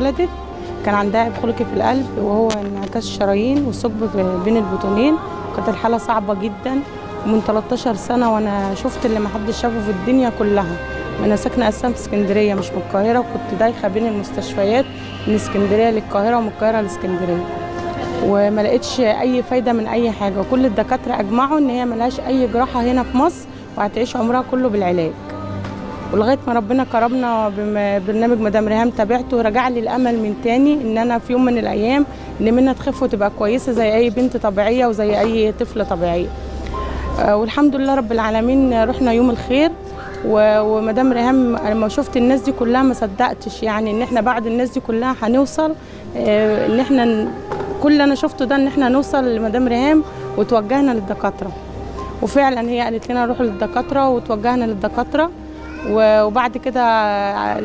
اتولدت كان عندها عيب خلقي في القلب، وهو انعكاس الشرايين وثقب بين البطونين. كانت الحالة صعبة جدا، ومن 13 سنة وانا شفت اللي محدش شافه في الدنيا كلها. انا ساكنة اساسا في اسكندرية مش من القاهرة، وكنت دايخة بين المستشفيات من اسكندرية للقاهرة ومن القاهرة لاسكندرية، وما لقيتش اي فايدة من اي حاجة. وكل الدكاترة اجمعوا ان هي ملهاش اي جراحة هنا في مصر، وهتعيش عمرها كله بالعلاج. ولغايه ما ربنا كرمنا ببرنامج مدام ريهام تابعته، ورجع لي الامل من تاني ان انا في يوم من الايام ان منى تخف وتبقى كويسه زي اي بنت طبيعيه وزي اي طفله طبيعيه. والحمد لله رب العالمين. رحنا يوم الخير ومدام ريهام لما شفت الناس دي كلها ما صدقتش، يعني ان احنا بعد الناس دي كلها هنوصل، ان احنا كل اللي انا شفته ده ان احنا نوصل لمدام ريهام. وتوجهنا للدكاتره، وفعلا هي قالت لنا روحوا للدكاتره، وتوجهنا للدكاتره. وبعد كده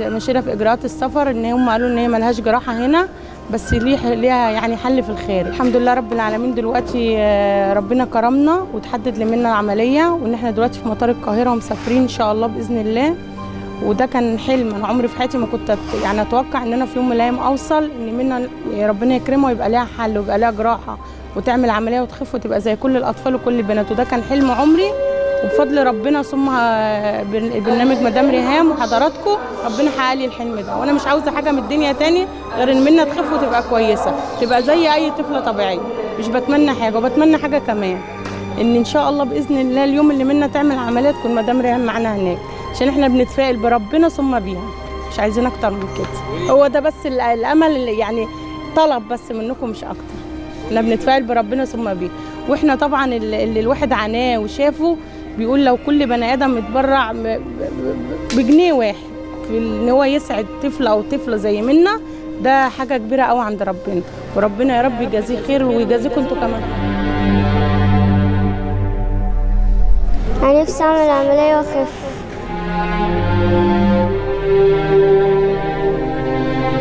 مشينا في اجراءات السفر، ان هم قالوا ان هي ملهاش جراحه هنا، بس ليها يعني حل في الخارج. الحمد لله رب العالمين. دلوقتي ربنا كرمنا وتحدد لمنا العمليه، وان احنا دلوقتي في مطار القاهره ومسافرين ان شاء الله باذن الله. وده كان حلم، انا عمري في حياتي ما كنت يعني اتوقع ان انا في يوم من الايام اوصل ان منا ربنا يكرمها ويبقى لها حل ويبقى لها جراحه وتعمل عمليه وتخف وتبقى زي كل الاطفال وكل البنات. وده كان حلم عمري، وبفضل ربنا ثم برنامج مدام ريهام وحضراتكم ربنا حقق لي الحلم ده. وانا مش عاوزه حاجه من الدنيا تاني غير ان منى تخف وتبقى كويسه، تبقى زي اي طفله طبيعيه. مش بتمنى حاجه، وبتمنى حاجه كمان، ان شاء الله باذن الله اليوم اللي منى تعمل عمليه تكون مدام ريهام معانا هناك، عشان احنا بنتفائل بربنا ثم بيها، مش عايزين اكتر من كده. هو ده بس الامل اللي يعني طلب بس منكم مش اكتر. احنا بنتفائل بربنا ثم بيها. واحنا طبعا اللي الواحد عاناه وشافه بيقول لو كل بني ادم اتبرع بجنيه واحد في ان هو يسعد طفل او طفله زي منا، ده حاجه كبيره قوي عند ربنا. وربنا يا رب يجازيه خير ويجازيكم انتوا كمان. انا نفسي اعمل عمليه واخف.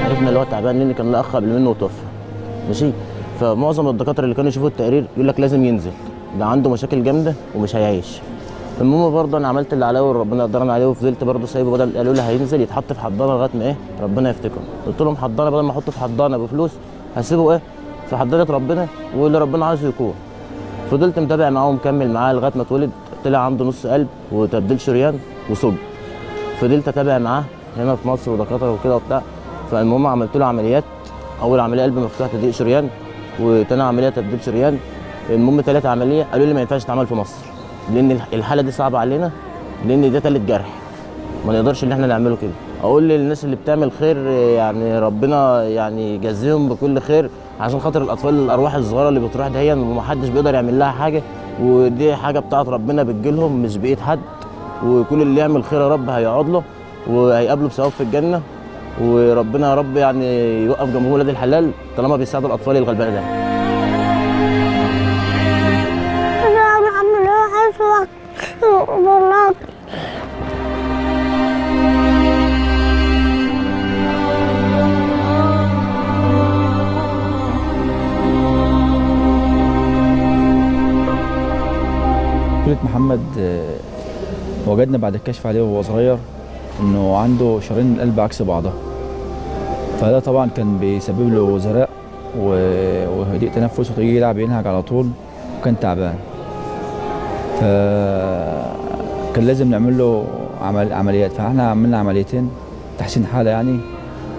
عرفنا اللي هو تعبان لان كان له اخ قبل منه وتوفى، ماشي. فمعظم الدكاتره اللي كانوا يشوفوا التقرير يقول لك لازم ينزل، ده عنده مشاكل جامده ومش هيعيش. المهم برضه انا عملت اللي عليا وربنا قدرنا عليه، وفضلت برضه سايبه. بدل قالوا لي هينزل يتحط في حضانه لغايه ما ايه ربنا يفتكره. قلت لهم حضانه بدل ما احطه في حضانه بفلوس هسيبه ايه في حضانه ربنا واللي ربنا عايزه يكون. فضلت متابع معاه ومكمل معاه لغايه ما اتولد. طلع عنده نص قلب وتبديل شريان وصلب. فضلت اتابع معاه هنا في مصر ودكاتره وكده وبتاع. فالمهم عملت له عمليات. اول عمليه قلب مفتوح تضييق شريان، وتاني عمليه تبديل شريان. المهم ثلاث عمليه قالوا لي ما ينفعش تتعمل في مصر لان الحاله دي صعبه علينا، لان ده ثالث جرح ما نقدرش ان احنا نعمله كده. اقول للناس اللي بتعمل خير يعني ربنا يعني يجازيهم بكل خير، عشان خاطر الاطفال الارواح الصغيره اللي بتروح دهيا ومحدش بيقدر يعمل لها حاجه، ودي حاجه بتاعت ربنا بتجيلهم مش بايد حد. وكل اللي يعمل خير يا رب هيقعد له وهيقابله بثواب في الجنه. وربنا يا رب يعني يوقف جمهور ولاد الحلال طالما بيساعدوا الاطفال الغلبانه ده. والله طفلة محمد وجدنا بعد الكشف عليه وهو صغير انه عنده شرايين القلب عكس بعضها، فده طبعا كان بيسبب له زرق وضيق تنفس وتيجي يلعب ينهج على طول، وكان تعبان. فكان لازم نعمل له عمليات، فاحنا عملنا عمليتين تحسين حاله يعني،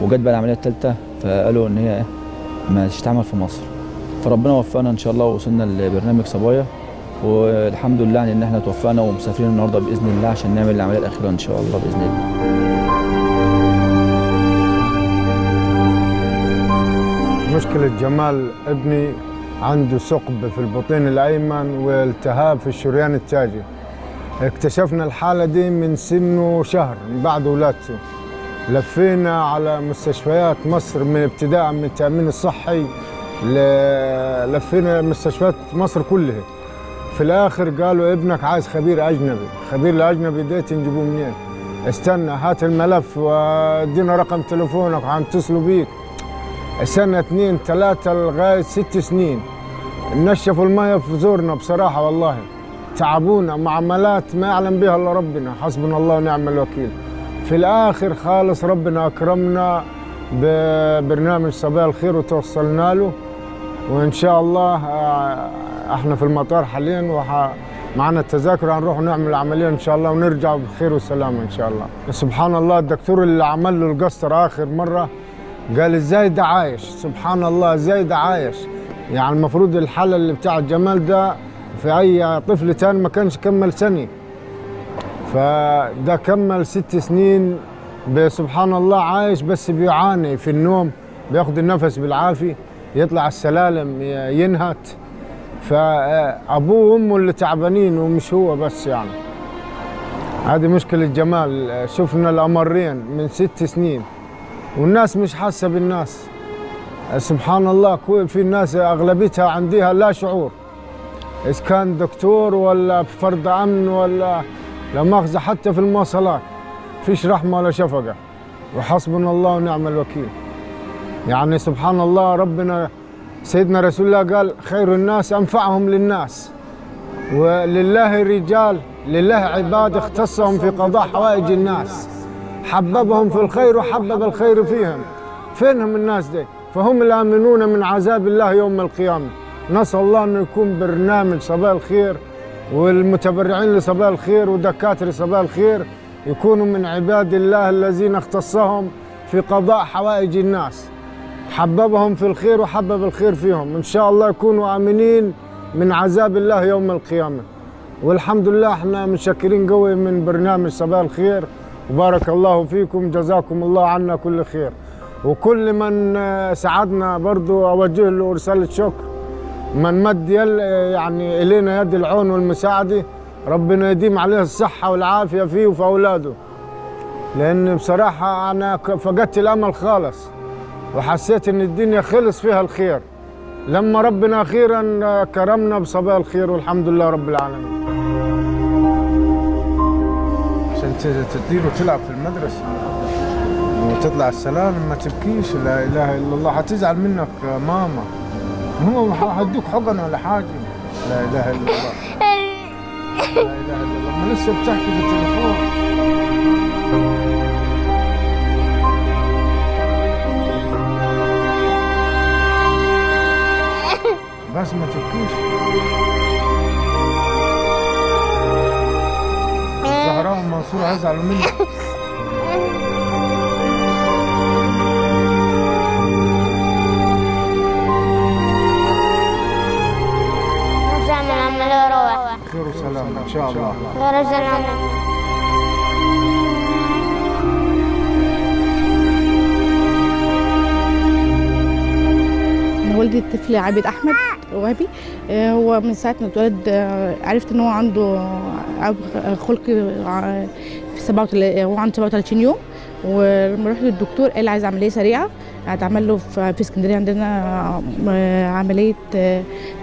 وجت بقى العمليه الثالثه فقالوا ان هي ما تتعمل في مصر. فربنا وفقنا ان شاء الله ووصلنا لبرنامج صبايا، والحمد لله يعني ان احنا توفقنا ومسافرين النهارده باذن الله عشان نعمل العمليه الاخيره ان شاء الله باذن الله. مشكلة جمال ابني عنده ثقب في البطين الأيمن والتهاب في الشريان التاجي. اكتشفنا الحالة دي من سنه شهر من بعد ولادته. لفينا على مستشفيات مصر من ابتداء من التأمين الصحي لفينا مستشفيات مصر كلها. في الآخر قالوا ابنك عايز خبير أجنبي. خبير الأجنبي ده تنجيبوه منين؟ استنى هات الملف وادينا رقم تليفونك وهنتصلوا بيك. سنة 2 3 لغاية 6 سنين نشفوا المية في زورنا بصراحة والله. تعبونا معاملات ما يعلم بها إلا ربنا، حسبنا الله ونعم الوكيل. في الآخر خالص ربنا أكرمنا ببرنامج صباح الخير وتوصلنا له، وإن شاء الله احنا في المطار حاليا معنا التذاكر، هنروح نعمل العملية إن شاء الله ونرجع بخير وسلامة إن شاء الله. سبحان الله الدكتور اللي عمل له القسطرة آخر مرة قال إزاي ده عايش، سبحان الله إزاي ده عايش. يعني المفروض الحالة اللي بتاع جمال ده في أي طفل تاني ما كانش كمل سنة، فده كمل 6 سنين سبحان الله عايش، بس بيعاني في النوم، بياخد النفس بالعافية، يطلع السلالم ينهت. فأبوه وأمه اللي تعبانين ومش هو بس. يعني هذه مشكلة جمال. شفنا الأمرين من 6 سنين والناس مش حاسة بالناس. سبحان الله في ناس أغلبيتها عندها لا شعور، إذا كان دكتور ولا فرد أمن ولا لا مؤاخذة حتى في المواصلات فيش رحمة ولا شفقة، وحسبنا الله ونعم الوكيل. يعني سبحان الله ربنا سيدنا رسول الله قال خير الناس أنفعهم للناس، ولله رجال لله عباد اختصهم في قضاء حوائج الناس، حببهم في الخير وحبب الخير فيهم. فينهم الناس دي؟ فهم الآمنون من عذاب الله يوم القيامة. نسأل الله أنه يكون برنامج صباح الخير والمتبرعين لصباح الخير ودكاترة صباح الخير يكونوا من عباد الله الذين اختصهم في قضاء حوائج الناس، حببهم في الخير وحبب الخير فيهم. إن شاء الله يكونوا آمنين من عذاب الله يوم القيامة. والحمد لله احنا متشكرين قوي من برنامج صباح الخير، وبارك الله فيكم، جزاكم الله عنا كل خير. وكل من ساعدنا برضو أوجه له رسالة شكر، من مد يعني إلينا يد العون والمساعدة، ربنا يديم عليه الصحة والعافية فيه وفي أولاده. لأن بصراحة أنا فقدت الأمل خالص، وحسيت إن الدنيا خلص فيها الخير لما ربنا أخيرا كرمنا بصباح الخير، والحمد لله رب العالمين. عشان تدير وتلعب في المدرسة وتطلع السلالم ما تبكيش، لا إله إلا الله، هتزعل منك ماما، هم هيدوك حضن ولا حاجة. لا إله إلا الله، لا إله إلا الله، ما لسه بتحكي بالتليفون. بس ما تبكيش. الزهراء والمنصور هيزعلوا منك. خير وسلام ان شاء الله. غير الزلمة. أنا والدي الطفل عابد أحمد وهبي. هو من ساعة ما اتولد عرفت إن هو عنده خلقي في 37، هو عنده 37 يوم. ولما رحت للدكتور قال عايز عملية سريعة، هتعمل له في اسكندرية عندنا عملية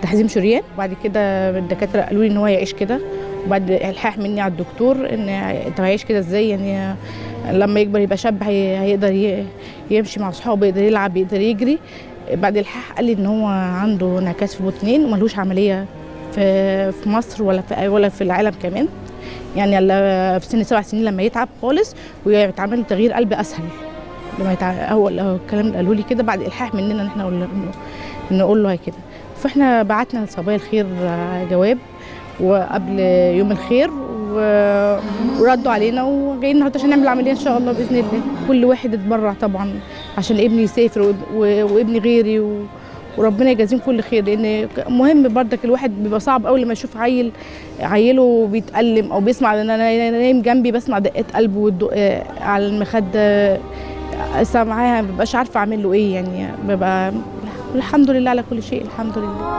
تحزيم شريان. وبعد كده الدكاترة قالوا لي إن هو يعيش كده، وبعد الحاح مني على الدكتور إن أنت هيعيش كده إزاي، يعني لما يكبر يبقى شاب هيقدر يمشي مع أصحابه، يقدر يلعب، يقدر يجري. بعد الحاح قال لي إن هو عنده انعكاس في البطنين وملهوش عملية في مصر ولا في العالم كمان، يعني في سن 7 سنين لما يتعب خالص ويتعمل تغيير قلب اسهل لما هو الكلام اللي قالوا لي كده بعد الحاح مننا ان احنا نقول له هي كده. فاحنا بعتنا لصباح الخير جواب وقبل يوم الخير وردوا علينا وجايين النهارده عشان نعمل العمليه ان شاء الله باذن الله. كل واحد اتبرع طبعا عشان ابني يسافر وابني غيري وربنا يجازيهم كل خير، لان مهم بردك الواحد بيبقى صعب قوي لما يشوف عيله بيتألم او بيسمع ان انا نايم جنبي بسمع دقات قلبه والدق على المخده سامعاها، ما ببقاش عارفه اعمل له ايه، يعني ببقى الحمد لله على كل شيء، الحمد لله.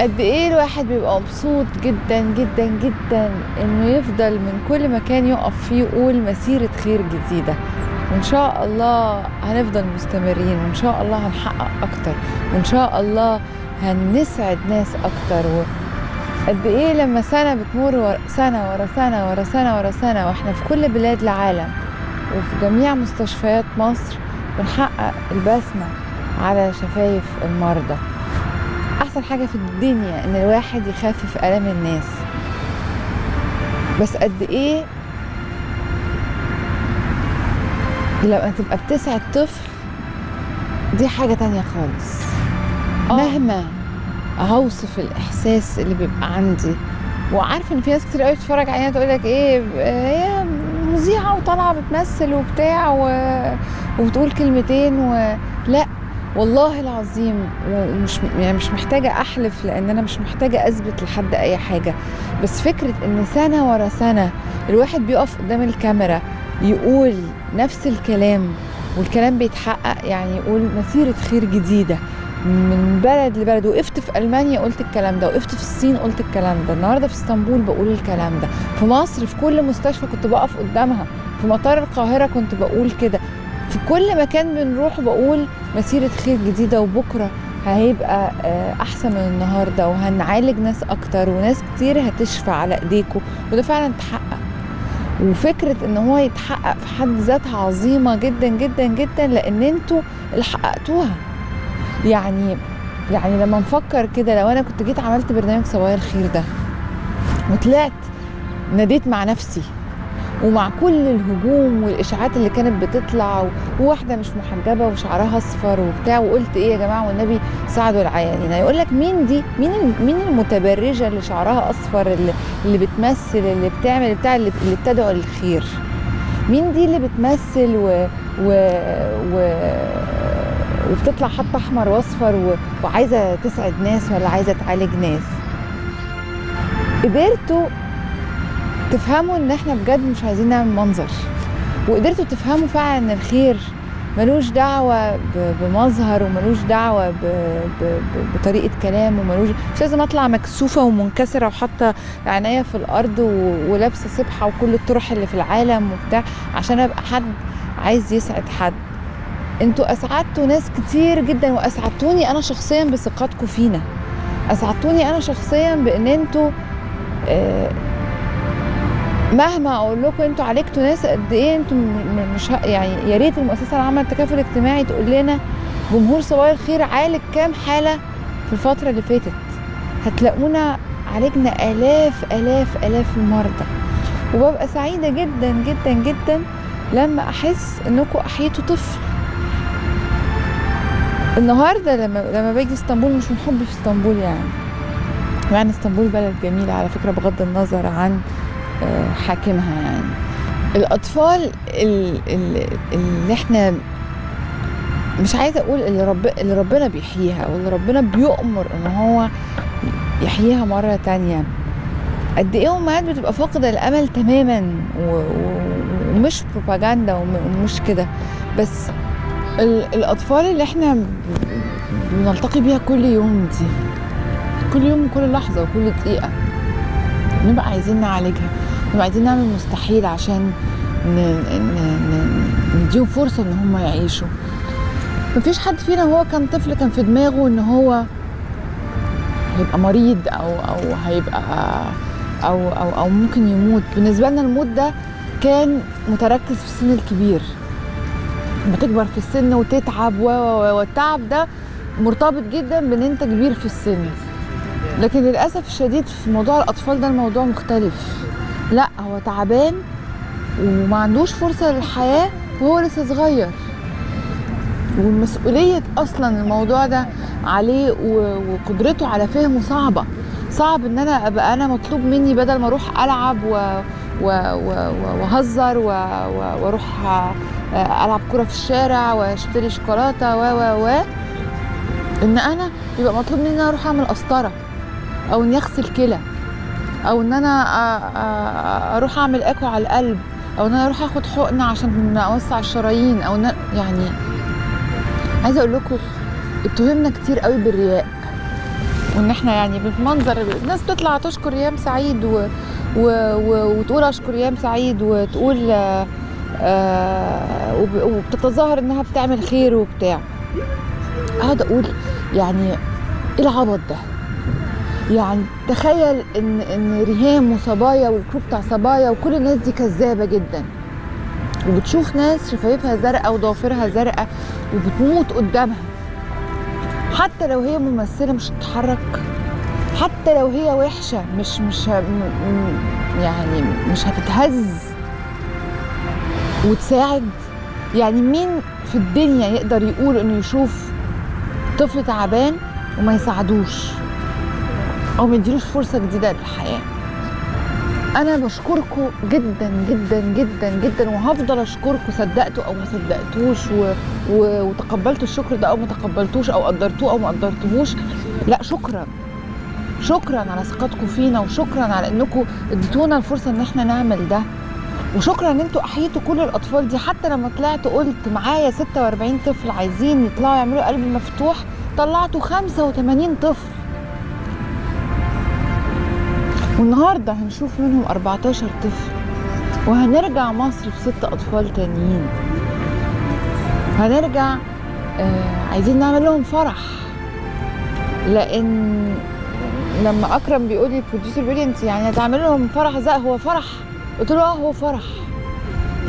قد ايه الواحد بيبقى مبسوط جدا جدا جدا انه يفضل من كل مكان يقف فيه يقول مسيرة خير جديدة، وان شاء الله هنفضل مستمرين، وان شاء الله هنحقق اكتر، وان شاء الله هنسعد ناس اكتر. قد ايه لما سنة بتمر سنة ورا سنة ورا سنة ورا سنة واحنا في كل بلاد العالم وفي جميع مستشفيات مصر بنحقق البسمة على شفايف المرضى. احسن حاجة في الدنيا ان الواحد يخفف الام الناس، بس قد ايه لما تبقى بتسعد طفل دي حاجة تانية خالص. مهما هوصف الاحساس اللي بيبقى عندي، وعارفه ان في ناس كتير قوي بتتفرج علينا تقول لك ايه هي مذيعه وطالعه بتمثل وبتاع وبتقول كلمتين لا والله العظيم، ومش يعني مش محتاجه احلف لان انا مش محتاجه اثبت لحد اي حاجه، بس فكره ان سنه ورا سنه الواحد بيقف قدام الكاميرا يقول نفس الكلام والكلام بيتحقق، يعني يقول مسيره خير جديده من بلد لبلد. وقفت في ألمانيا قلت الكلام ده، وقفت في الصين قلت الكلام ده، النهارده في اسطنبول بقول الكلام ده، في مصر في كل مستشفى كنت بقف قدامها، في مطار القاهرة كنت بقول كده، في كل مكان بنروح بقول مسيرة خير جديدة، وبكرة هيبقى أحسن من النهارده، وهنعالج ناس أكتر، وناس كتير هتشفى على إيديكم، وده فعلا اتحقق. وفكرة إن هو يتحقق في حد ذاتها عظيمة جدا جدا جدا، لأن انتوا اللي حققتوها. يعني لما نفكر كده، لو انا كنت جيت عملت برنامج صبايا الخير ده وطلعت ناديت مع نفسي ومع كل الهجوم والاشاعات اللي كانت بتطلع، وواحده مش محجبه وشعرها اصفر وبتاع، وقلت ايه يا جماعه والنبي ساعدوا العيانين، هيقول لك مين دي؟ مين المتبرجه اللي شعرها اصفر اللي بتمثل اللي بتعمل بتاع اللي بتدعو للخير؟ مين دي اللي بتمثل وبتطلع حاطه احمر واصفر وعايزه تسعد ناس ولا عايزه تعالج ناس؟ قدرتوا تفهموا ان احنا بجد مش عايزين نعمل منظر، وقدرتوا تفهموا فعلا ان الخير ملوش دعوه بمظهر، وملوش دعوه بطريقه كلام، مش لازم اطلع مكسوفه ومنكسره وحاطه عينيا في الارض ولابسه سبحه وكل الطرح اللي في العالم وبتاع عشان ابقى حد عايز يسعد حد. انتوا اسعدتوا ناس كتير جدا، واسعدتوني انا شخصيا بثقتكم فينا، اسعدتوني انا شخصيا بان انتوا مهما اقول لكم انتوا عالجتوا ناس قد ايه، انتوا مش يعني يا ريت المؤسسه العامه للتكافل الاجتماعي تقول لنا جمهور صبايا الخير عالج كام حاله في الفتره اللي فاتت، هتلاقونا عالجنا الاف المرضى. وببقى سعيده جدا جدا جدا لما احس انكم احييتوا طفل. النهارده لما باجي اسطنبول، مش من حبي في اسطنبول يعني اسطنبول بلد جميله على فكره بغض النظر عن حاكمها، يعني الاطفال اللي احنا مش عايزه اقول اللي ربنا بيحييها واللي ربنا بيؤمر ان هو يحييها مره تانية، قد ايه امهات بتبقى فاقده الامل تماما، ومش بروباجندا ومش كده، بس الاطفال اللي احنا بنلتقي بيها كل يوم دي، كل يوم وكل لحظه وكل دقيقه، نبقى عايزين نعالجها، نبقى عايزين نعمل مستحيل عشان نديهم فرصه ان هم يعيشوا. مفيش حد فينا وهو كان طفل كان في دماغه ان هو هيبقى مريض او هيبقى او ممكن يموت. بالنسبه لنا الموت ده كان متركز في السن الكبير، لما تكبر في السن وتتعب والتعب ده مرتبط جدا بان انت كبير في السن. لكن للاسف الشديد في موضوع الاطفال ده الموضوع مختلف، لا هو تعبان وما عندوش فرصه للحياه وهو لسه صغير، والمسؤوليه اصلا الموضوع ده عليه وقدرته على فهمه صعبه. صعب ان انا ابقى انا مطلوب مني بدل ما اروح العب واهزر واروح العب كرة في الشارع واشتري شوكولاته ان انا يبقى مطلوب مني ان انا اروح اعمل قسطره، او اني اغسل كلى، او ان انا اروح اعمل ايكو على القلب، او ان انا اروح اخد حقنه عشان اوسع الشرايين، او يعني عايزه اقول لكم اتهمنا كتير قوي بالرياء، وان احنا يعني بمنظر الناس بتطلع تشكر ريهام سعيد وتقول اشكر ريهام سعيد وتقول وبتتظاهر انها بتعمل خير وبتاع. اقعد اقول يعني ايه العبط ده؟ يعني تخيل ان ريهام وصبايا والكروب بتاع صبايا وكل الناس دي كذابه جدا، وبتشوف ناس شفايفها زرقاء وضوافرها زرقاء وبتموت قدامها، حتى لو هي ممثله مش هتتحرك، حتى لو هي وحشه يعني مش هتتهز وتساعد. يعني مين في الدنيا يقدر يقول انه يشوف طفل تعبان وما يساعدوش او ما يديلوش فرصه جديده للحياه؟ انا بشكركم جدا جدا جدا جدا، وهفضل اشكركم صدقتوا او ما صدقتوش وتقبلتوا الشكر ده او ما تقبلتوش او قدرتوه او ما قدرتوهوش. لا شكرا، شكرا على ثقتكم فينا، وشكرا على انكم اديتونا الفرصه ان احنا نعمل ده، وشكرا ان انتوا احييتوا كل الاطفال دي. حتى لما طلعت قلت معايا 46 طفل عايزين يطلعوا يعملوا قلب مفتوح، طلعتوا 85 طفل، والنهارده هنشوف منهم 14 طفل، وهنرجع مصر ب6 اطفال تانيين. هنرجع عايزين نعمل لهم فرح، لان لما اكرم بيقول لي البروديوسر بيقول لي انت يعني هتعمل لهم فرح زي هو فرح؟ قلت له هو فرح،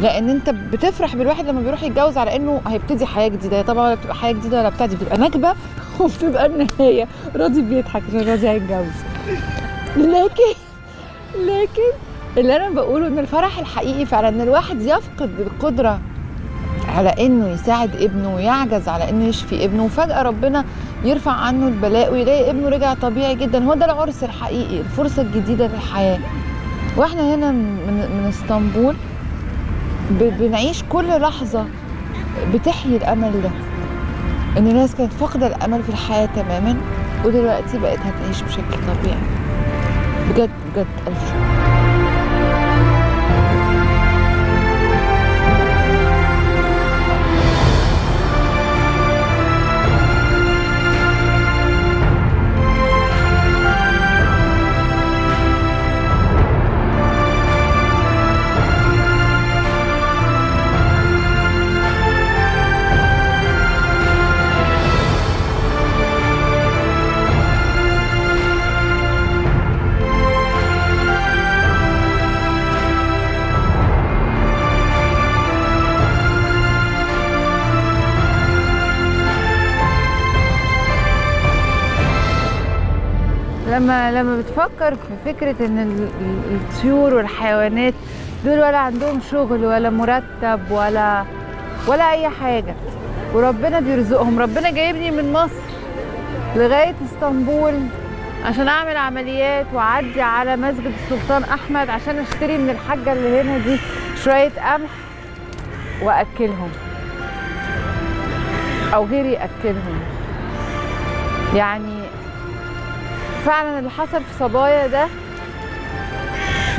لان انت بتفرح بالواحد لما بيروح يتجوز على انه هيبتدي حياه جديده. هي طبعا ولا بتبقى حياه جديده ولا بتاعتي، بتبقى نكبه وبتبقى النهايه راضي بيضحك عشان راضي هيتجوز. لكن اللي انا بقوله ان الفرح الحقيقي فعلا ان الواحد يفقد القدره على انه يساعد ابنه ويعجز على انه يشفي ابنه، وفجاه ربنا يرفع عنه البلاء ويلاقي ابنه رجع طبيعي جدا. هو ده العرس الحقيقي، الفرصه الجديده للحياه. واحنا هنا من اسطنبول بنعيش كل لحظه بتحيي الامل ده، ان الناس كانت فاقده الامل في الحياه تماما ودلوقتي بقت هتعيش بشكل طبيعي. بجد بجد ألف شكر. لما بتفكر في فكرة ان الطيور والحيوانات دول ولا عندهم شغل ولا مرتب ولا اي حاجة، وربنا بيرزقهم. ربنا جايبني من مصر لغاية اسطنبول عشان اعمل عمليات واعدي على مسجد السلطان احمد عشان اشتري من الحاجة اللي هنا دي شوية قمح واكلهم او غيري ياكلهم. يعني فعلا اللي حصل في صبايا ده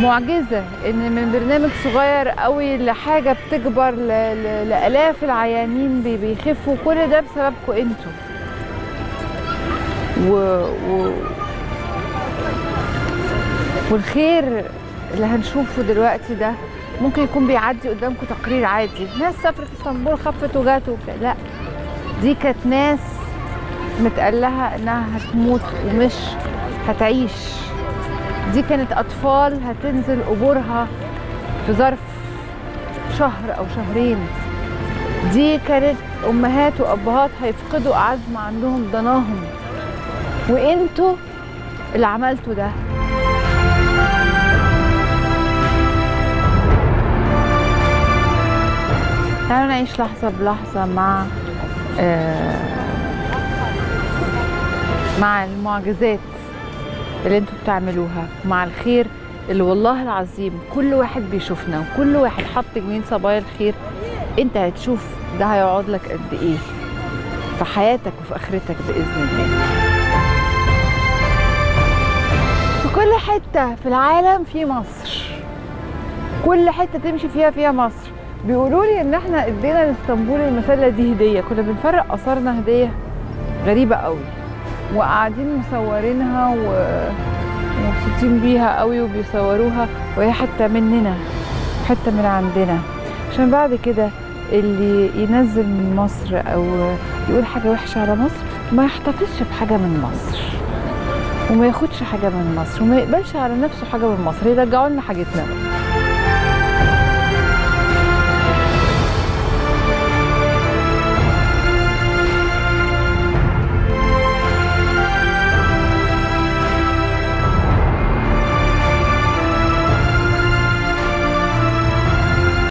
معجزة، ان من برنامج صغير قوي لحاجة بتكبر لآلاف العيانين بيخفوا، كل ده بسببكم انتوا. والخير اللي هنشوفه دلوقتي ده ممكن يكون بيعدي قدامكم تقرير عادي، ناس سافرت اسطنبول خفت وجات وبتاع، لا دي كانت ناس متقالها انها هتموت ومش هتعيش. دي كانت اطفال هتنزل قبورها في ظرف شهر او شهرين. دي كانت امهات وابهات هيفقدوا اعز ما عندهم ضناهم، وانتوا اللي عملتوا ده. تعالوا نعيش لحظة بلحظة مع المعجزات اللي انتوا بتعملوها، مع الخير اللي والله العظيم كل واحد بيشوفنا وكل واحد حط جنين صبايا الخير، انت هتشوف ده هيقعد لك قد ايه في حياتك وفي اخرتك باذن الله. في كل حته في العالم في مصر، كل حته تمشي فيها مصر. بيقولوا لي ان احنا ادينا لاسطنبول المسله دي هديه، كنا بنفرق اثارنا هديه غريبه قوي. وقاعدين مصورينها ومبسوطين بيها قوي وبيصوروها، وهي حتة مننا، حتة من عندنا، عشان بعد كده اللي ينزل من مصر او يقول حاجة وحشة على مصر ما يحتفظش بحاجة من مصر وما ياخدش حاجة من مصر وما يقبلش على نفسه حاجة من مصر، يرجعوا لنا حاجتنا.